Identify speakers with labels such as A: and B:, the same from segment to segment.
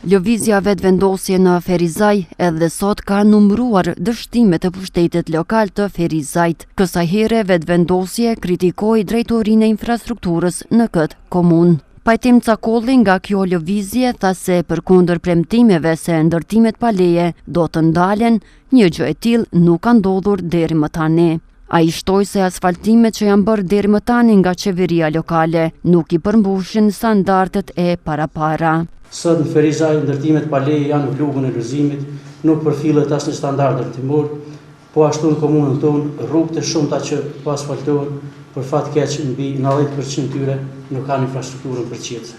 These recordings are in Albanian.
A: Lëvizja vetëvendosje në Ferizaj edhe sot ka numëruar dështimet e pushtetit lokal të Ferizajt. Kësaj here vetëvendosje kritikoi drejtorinë e infrastrukturës në këtë komunë. Pajtim Cakolli nga kjo lëvizje tha se përkundër premtimeve se ndërtimet pa leje do të ndalen, një gjë e tillë nuk ka ndodhur deri më tani. Ai shtoi se asfaltimet që janë bërë deri më tani nga qeveria lokale nuk i përmbushin standardet e parapara.
B: Sot në Ferizaj ndërtimet pa leje janë në rrugën e Luzimit, nuk përfillet as në standardet timor, po ashtu në komunën tonë rrugët e shumta që po asfaltohen, për fat keq mbi 90% tyre nuk kanë infrastrukturën për qetësi.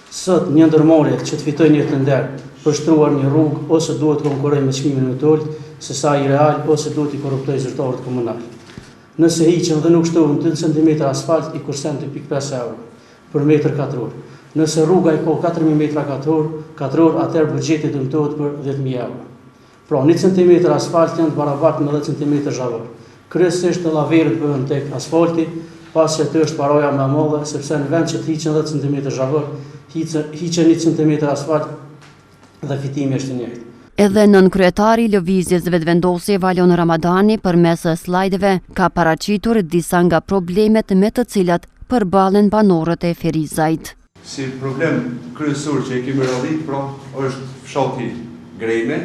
B: Sot një ndërmarrje që të fitojë një tender për shtruar një rrugë ose duhet të konkurrojë me çmimin e tolt, sesa i real ose duhet i korruptojë zyrtarët komunal. Nëse hiqen dhe nuk shtohen 2 cm asfalt i kursen 2.5 euro për metër katror. Nëse rruga i ka 4.000 metra katror, atëherë buxheti dëmtohet për 10.000 euro. Pra 1 cm asfalt janë të barabartë me 10 cm zhavor. Kryesisht në llaverët bëhen tek asfalti, pasi aty është paraja më e madhe, sepse në vend që të hiqen 10 cm zhavor, hiqen 1 cm asfalt dhe fitimi është i njëjtë.
A: Edhe nënkryetari i lëvizjes vetëvendosje Valon Ramadani përmes slajdeve ka paraqitur disa nga problemet me të cilat përballen banorët e Ferizajt.
C: Si problem kryesor që e kemi radhit, pra, është fshati Grejme,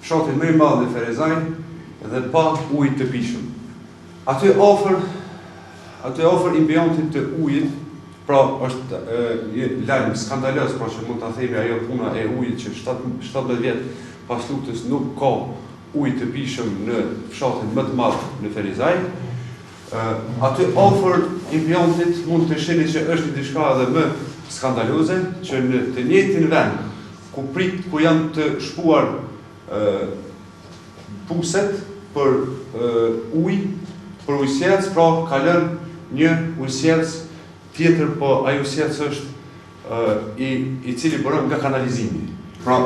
C: fshati më i madh në Ferizaj dhe pa ujë të pishëm. Aty afër impiontit të ujit, pra është lajm skandaloz, pra që mund ta themi ajo puna e ujit që 17 vjet pas luftës nuk ka ujë të pishëm në fshatin më të madh në Ferizaj. Aty afër impiontit mund të shihni që është diçka edhe më skandaloze, që në të njëjtin vend ku janë të shpuar puset për ujësjellës, pra ka lënë një ujësjellës tjetër, po ai ujësjellës është i cili bëron nga kanalizimi. Pra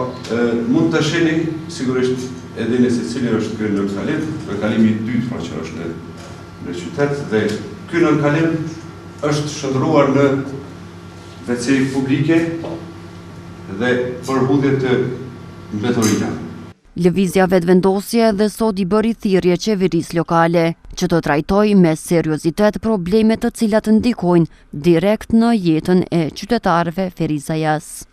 C: mund të shihni sigurisht edhe nëse cili është ky nënkalim, nënkalimi i dytë pra që është në qytet, dhe ky nënkalim është shndruar në veceri publike dhe për hudhje të mbretëria.
A: Lëvizja vetëvendosje dhe sot i bëri thirrje qeverisë lokale që të trajtojë me seriozitet problemet të cilat ndikojnë direkt në jetën e qytetarëve ferizajas.